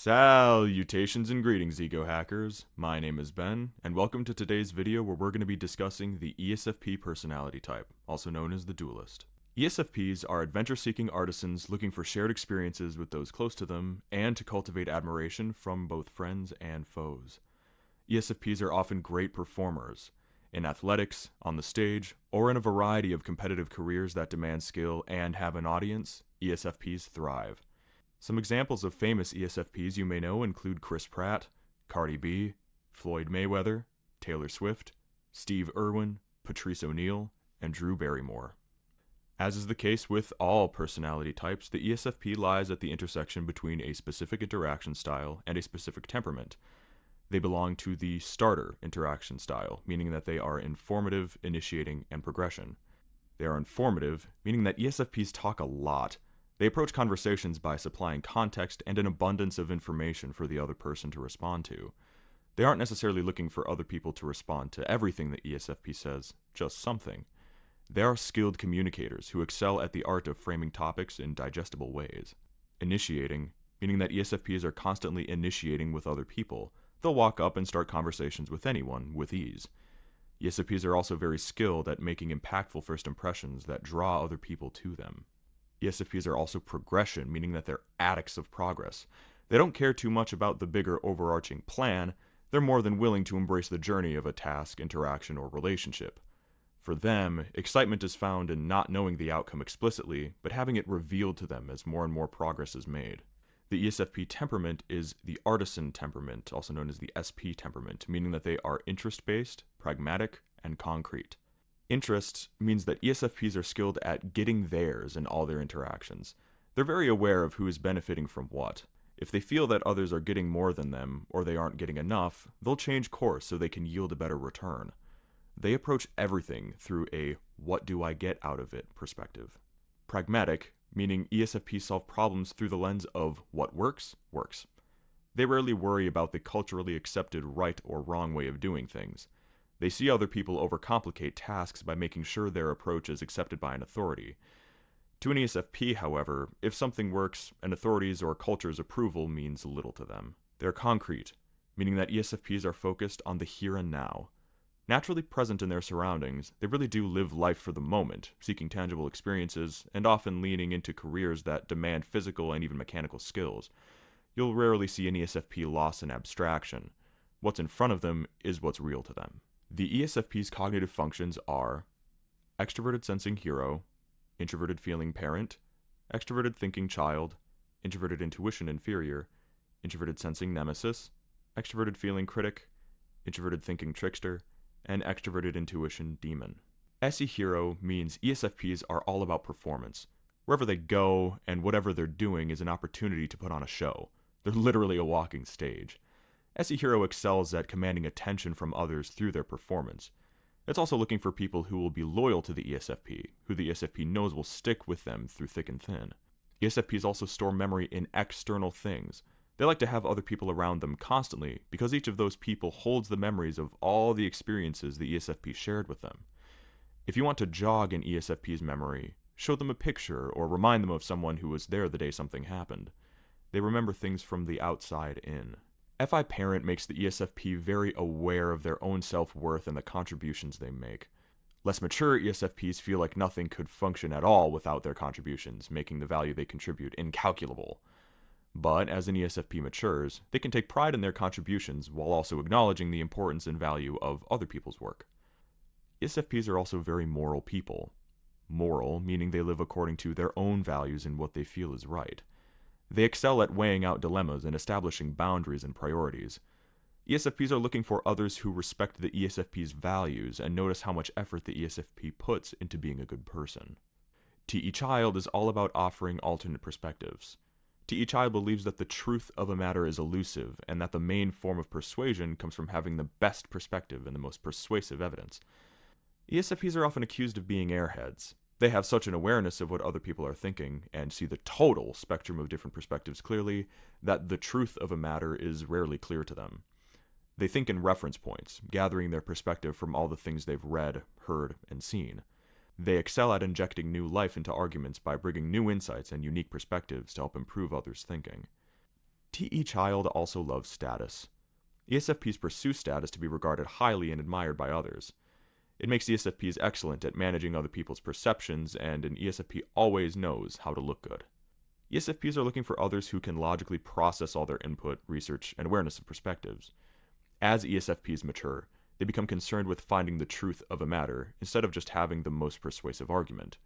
Salutations and greetings, EgoHackers. My name is Ben, and welcome to today's video where we're going to be discussing the ESFP personality type, also known as the Duelist. ESFPs are adventure-seeking artisans looking for shared experiences with those close to them and to cultivate admiration from both friends and foes. ESFPs are often great performers in athletics, on the stage, or in a variety of competitive careers that demand skill and have an audience. ESFPs thrive. Some examples of famous ESFPs you may know include Chris Pratt, Cardi B, Floyd Mayweather, Taylor Swift, Steve Irwin, Patrice O'Neal, and Drew Barrymore. As is the case with all personality types, the ESFP lies at the intersection between a specific interaction style and a specific temperament. They belong to the starter interaction style, meaning that they are informative, initiating, and progression. They are informative, meaning that ESFPs talk a lot. They approach conversations by supplying context and an abundance of information for the other person to respond to. They aren't necessarily looking for other people to respond to everything the ESFP says, just something. They are skilled communicators who excel at the art of framing topics in digestible ways. Initiating, meaning that ESFPs are constantly initiating with other people. They'll walk up and start conversations with anyone with ease. ESFPs are also very skilled at making impactful first impressions that draw other people to them. ESFPs are also progression, meaning that they're addicts of progress. They don't care too much about the bigger overarching plan. They're more than willing to embrace the journey of a task, interaction, or relationship. For them, excitement is found in not knowing the outcome explicitly, but having it revealed to them as more and more progress is made. The ESFP temperament is the artisan temperament, also known as the SP temperament, meaning that they are interest-based, pragmatic, and concrete. Interest means that ESFPs are skilled at getting theirs in all their interactions. They're very aware of who is benefiting from what. If they feel that others are getting more than them, or they aren't getting enough, they'll change course so they can yield a better return. They approach everything through a what do I get out of it perspective. Pragmatic, meaning ESFPs solve problems through the lens of what works, works. They rarely worry about the culturally accepted right or wrong way of doing things. They see other people overcomplicate tasks by making sure their approach is accepted by an authority. To an ESFP, however, if something works, an authority's or culture's approval means little to them. They're concrete, meaning that ESFPs are focused on the here and now. Naturally present in their surroundings, they really do live life for the moment, seeking tangible experiences, and often leaning into careers that demand physical and even mechanical skills. You'll rarely see an ESFP lost in abstraction. What's in front of them is what's real to them. The ESFP's cognitive functions are extroverted sensing hero, introverted feeling parent, extroverted thinking child, introverted intuition inferior, introverted sensing nemesis, extroverted feeling critic, introverted thinking trickster, and extroverted intuition demon. SE hero means ESFPs are all about performance. Wherever they go and whatever they're doing is an opportunity to put on a show. They're literally a walking stage. SE hero excels at commanding attention from others through their performance. It's also looking for people who will be loyal to the ESFP, who the ESFP knows will stick with them through thick and thin. ESFPs also store memory in external things. They like to have other people around them constantly because each of those people holds the memories of all the experiences the ESFP shared with them. If you want to jog an ESFP's memory, show them a picture or remind them of someone who was there the day something happened. They remember things from the outside in. FI parent makes the ESFP very aware of their own self-worth and the contributions they make. Less mature ESFPs feel like nothing could function at all without their contributions, making the value they contribute incalculable. But as an ESFP matures, they can take pride in their contributions while also acknowledging the importance and value of other people's work. ESFPs are also very moral people. Moral meaning they live according to their own values and what they feel is right. They excel at weighing out dilemmas and establishing boundaries and priorities. ESFPs are looking for others who respect the ESFP's values and notice how much effort the ESFP puts into being a good person. TE Child is all about offering alternate perspectives. TE Child believes that the truth of a matter is elusive and that the main form of persuasion comes from having the best perspective and the most persuasive evidence. ESFPs are often accused of being airheads. They have such an awareness of what other people are thinking and see the total spectrum of different perspectives clearly that the truth of a matter is rarely clear to them. They think in reference points, gathering their perspective from all the things they've read, heard, and seen. They excel at injecting new life into arguments by bringing new insights and unique perspectives to help improve others' thinking. TE child also loves status. ESFPs pursue status to be regarded highly and admired by others. It makes ESFPs excellent at managing other people's perceptions, and an ESFP always knows how to look good. ESFPs are looking for others who can logically process all their input, research, and awareness of perspectives. As ESFPs mature, they become concerned with finding the truth of a matter instead of just having the most persuasive argument.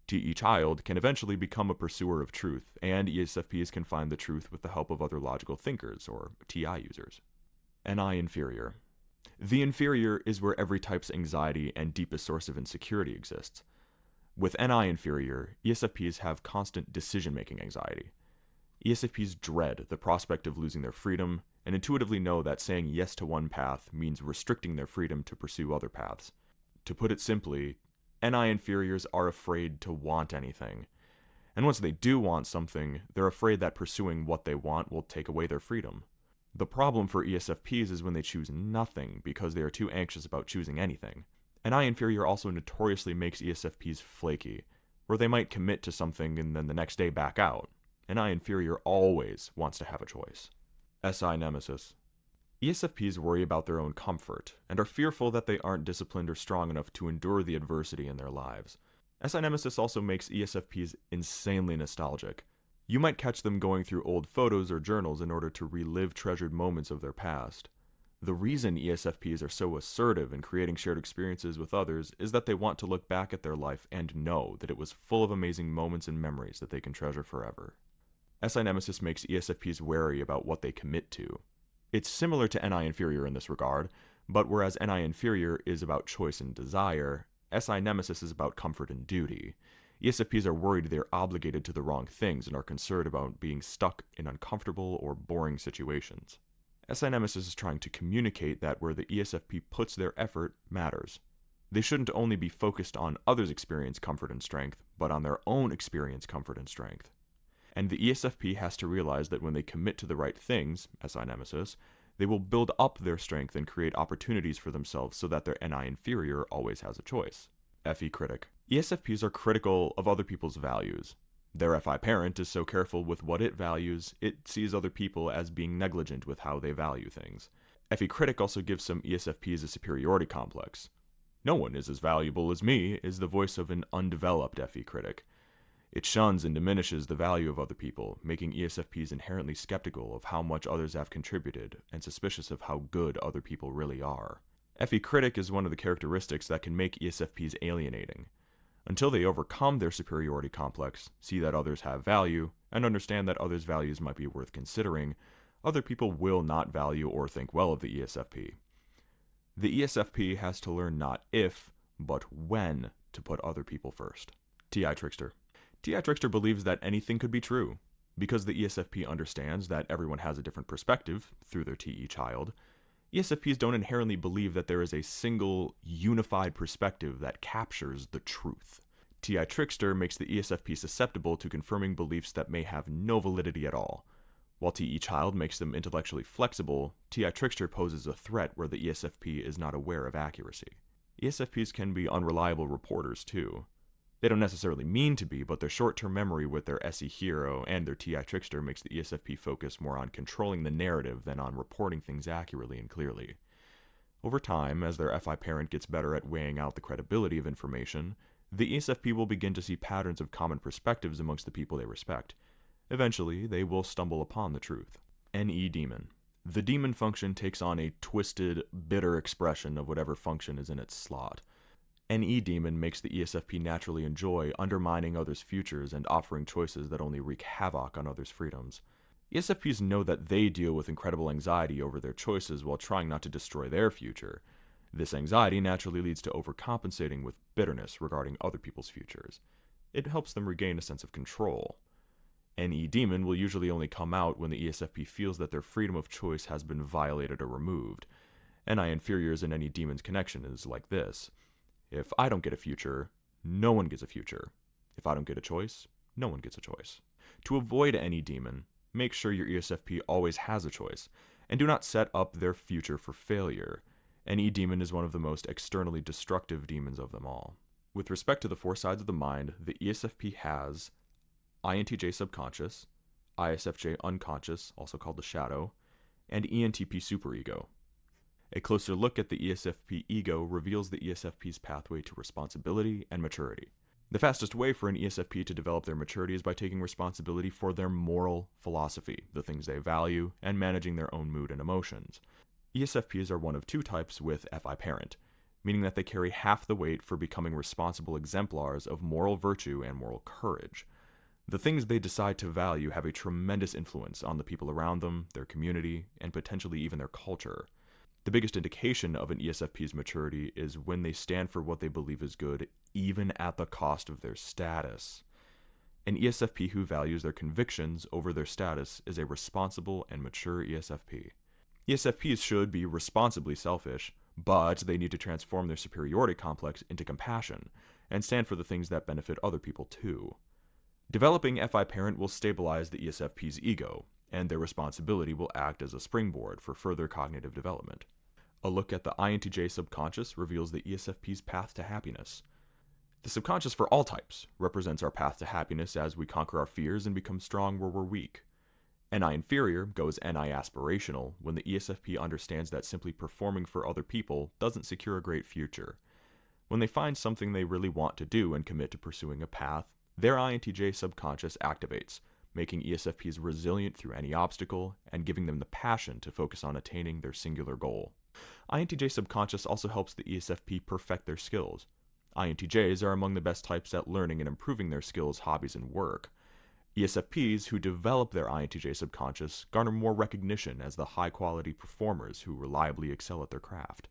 TE child can eventually become a pursuer of truth, and ESFPs can find the truth with the help of other logical thinkers, or TI users. NI inferior. The inferior is where every type's anxiety and deepest source of insecurity exists. With NI inferior, ESFPs have constant decision-making anxiety. ESFPs dread the prospect of losing their freedom, and intuitively know that saying yes to one path means restricting their freedom to pursue other paths. To put it simply, NI inferiors are afraid to want anything. And once they do want something, they're afraid that pursuing what they want will take away their freedom. The problem for ESFPs is when they choose nothing because they are too anxious about choosing anything. NI inferior also notoriously makes ESFPs flaky, where they might commit to something and then the next day back out. NI inferior always wants to have a choice. SI nemesis. ESFPs worry about their own comfort, and are fearful that they aren't disciplined or strong enough to endure the adversity in their lives. SI nemesis also makes ESFPs insanely nostalgic. You might catch them going through old photos or journals in order to relive treasured moments of their past. The reason ESFPs are so assertive in creating shared experiences with others is that they want to look back at their life and know that it was full of amazing moments and memories that they can treasure forever. SI nemesis makes ESFPs wary about what they commit to. It's similar to NI inferior in this regard, but whereas NI inferior is about choice and desire, SI nemesis is about comfort and duty. ESFPs are worried they're obligated to the wrong things and are concerned about being stuck in uncomfortable or boring situations. SI nemesis is trying to communicate that where the ESFP puts their effort matters. They shouldn't only be focused on others' experience, comfort, and strength, but on their own experience, comfort, and strength. And the ESFP has to realize that when they commit to the right things, SI nemesis, they will build up their strength and create opportunities for themselves so that their NI inferior always has a choice. FE critic. ESFPs are critical of other people's values. Their FI parent is so careful with what it values, it sees other people as being negligent with how they value things. FE critic also gives some ESFPs a superiority complex. "No one is as valuable as me" is the voice of an undeveloped FE critic. It shuns and diminishes the value of other people, making ESFPs inherently skeptical of how much others have contributed and suspicious of how good other people really are. FE critic is one of the characteristics that can make ESFPs alienating. Until they overcome their superiority complex, see that others have value, and understand that others' values might be worth considering, other people will not value or think well of the ESFP. The ESFP has to learn not if, but when to put other people first. TI trickster. TI trickster believes that anything could be true. Because the ESFP understands that everyone has a different perspective through their TE child, ESFPs don't inherently believe that there is a single, unified perspective that captures the truth. TI trickster makes the ESFP susceptible to confirming beliefs that may have no validity at all. While TE child makes them intellectually flexible, TI trickster poses a threat where the ESFP is not aware of accuracy. ESFPs can be unreliable reporters too. They don't necessarily mean to be, but their short-term memory with their SE hero and their TI trickster makes the ESFP focus more on controlling the narrative than on reporting things accurately and clearly. Over time, as their FI parent gets better at weighing out the credibility of information, the ESFP will begin to see patterns of common perspectives amongst the people they respect. Eventually, they will stumble upon the truth. NE demon. The demon function takes on a twisted, bitter expression of whatever function is in its slot. NE demon makes the ESFP naturally enjoy undermining others' futures and offering choices that only wreak havoc on others' freedoms. ESFPs know that they deal with incredible anxiety over their choices while trying not to destroy their future. This anxiety naturally leads to overcompensating with bitterness regarding other people's futures. It helps them regain a sense of control. NE demon will usually only come out when the ESFP feels that their freedom of choice has been violated or removed. NI inferiors and NE demon's connection is like this. If I don't get a future, no one gets a future. If I don't get a choice, no one gets a choice. To avoid any demon, make sure your ESFP always has a choice, and do not set up their future for failure. Any demon is one of the most externally destructive demons of them all. With respect to the four sides of the mind, the ESFP has INTJ subconscious, ISFJ unconscious, also called the shadow, and ENTP superego. A closer look at the ESFP ego reveals the ESFP's pathway to responsibility and maturity. The fastest way for an ESFP to develop their maturity is by taking responsibility for their moral philosophy, the things they value, and managing their own mood and emotions. ESFPs are one of two types with FI parent, meaning that they carry half the weight for becoming responsible exemplars of moral virtue and moral courage. The things they decide to value have a tremendous influence on the people around them, their community, and potentially even their culture. The biggest indication of an ESFP's maturity is when they stand for what they believe is good, even at the cost of their status. An ESFP who values their convictions over their status is a responsible and mature ESFP. ESFPs should be responsibly selfish, but they need to transform their superiority complex into compassion and stand for the things that benefit other people too. Developing FI parent will stabilize the ESFP's ego, and their responsibility will act as a springboard for further cognitive development. A look at the INTJ subconscious reveals the ESFP's path to happiness. The subconscious for all types represents our path to happiness as we conquer our fears and become strong where we're weak. NI inferior goes NI aspirational when the ESFP understands that simply performing for other people doesn't secure a great future. When they find something they really want to do and commit to pursuing a path, their INTJ subconscious activates, making ESFPs resilient through any obstacle and giving them the passion to focus on attaining their singular goal. INTJ subconscious also helps the ESFP perfect their skills. INTJs are among the best types at learning and improving their skills, hobbies, and work. ESFPs who develop their INTJ subconscious garner more recognition as the high-quality performers who reliably excel at their craft.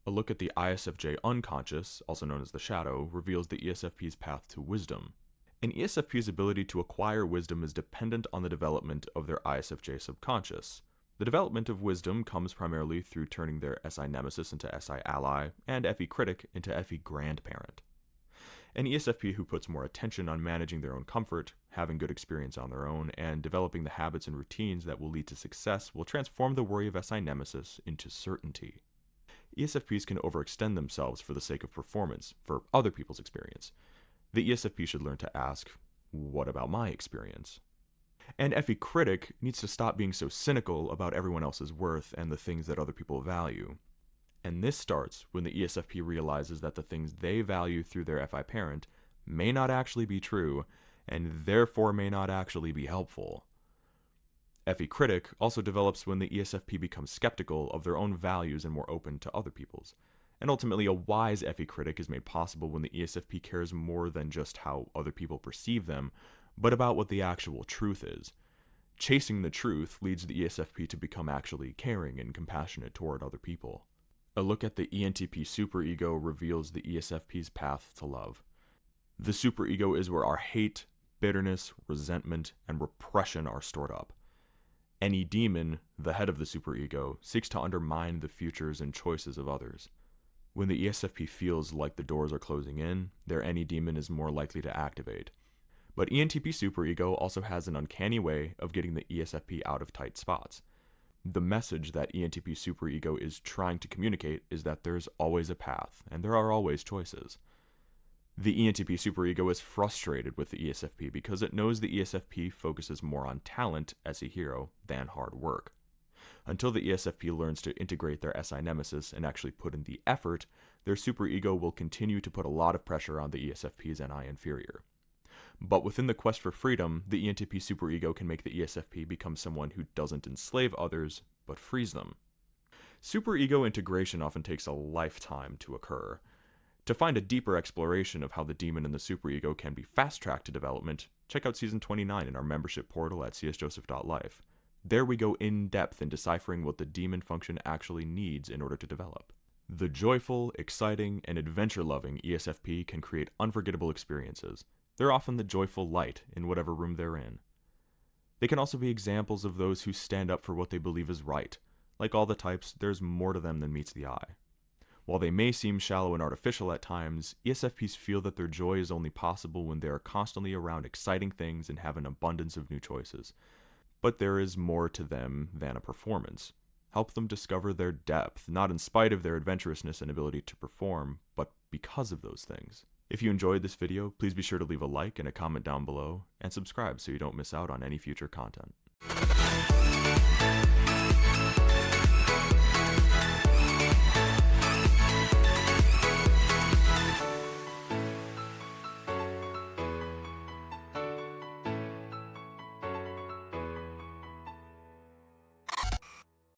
A look at the ISFJ unconscious, also known as the shadow, reveals the ESFP's path to wisdom. An ESFP's ability to acquire wisdom is dependent on the development of their ISFJ subconscious. The development of wisdom comes primarily through turning their SI nemesis into SI ally and FE critic into FE grandparent. An ESFP who puts more attention on managing their own comfort, having good experience on their own, and developing the habits and routines that will lead to success will transform the worry of SI nemesis into certainty. ESFPs can overextend themselves for the sake of performance, for other people's experience. The ESFP should learn to ask, what about my experience? And FE critic needs to stop being so cynical about everyone else's worth and the things that other people value. And this starts when the ESFP realizes that the things they value through their FI parent may not actually be true, and therefore may not actually be helpful. FE critic also develops when the ESFP becomes skeptical of their own values and more open to other people's. And ultimately, a wise FE critic is made possible when the ESFP cares more than just how other people perceive them, but about what the actual truth is. Chasing the truth leads the ESFP to become actually caring and compassionate toward other people. A look at the ENTP superego reveals the ESFP's path to love. The superego is where our hate, bitterness, resentment, and repression are stored up. Any demon, the head of the superego, seeks to undermine the futures and choices of others. When the ESFP feels like the doors are closing in, their any demon is more likely to activate. But ENTP superego also has an uncanny way of getting the ESFP out of tight spots. The message that ENTP superego is trying to communicate is that there's always a path, and there are always choices. The ENTP superego is frustrated with the ESFP because it knows the ESFP focuses more on talent as a hero than hard work. Until the ESFP learns to integrate their SI nemesis and actually put in the effort, their superego will continue to put a lot of pressure on the ESFP's NI inferior. But within the quest for freedom, the ENTP superego can make the ESFP become someone who doesn't enslave others, but frees them. Superego integration often takes a lifetime to occur. To find a deeper exploration of how the demon and the superego can be fast-tracked to development, check out Season 29 in our membership portal at csjoseph.life. There we go in depth in deciphering what the demon function actually needs in order to develop. The joyful, exciting, and adventure-loving ESFP can create unforgettable experiences. They're often the joyful light in whatever room they're in. They can also be examples of those who stand up for what they believe is right. Like all the types, there's more to them than meets the eye. While they may seem shallow and artificial at times, ESFPs feel that their joy is only possible when they are constantly around exciting things and have an abundance of new choices. But there is more to them than a performance. Help them discover their depth, not in spite of their adventurousness and ability to perform, but because of those things. If you enjoyed this video, please be sure to leave a like and a comment down below, and subscribe so you don't miss out on any future content.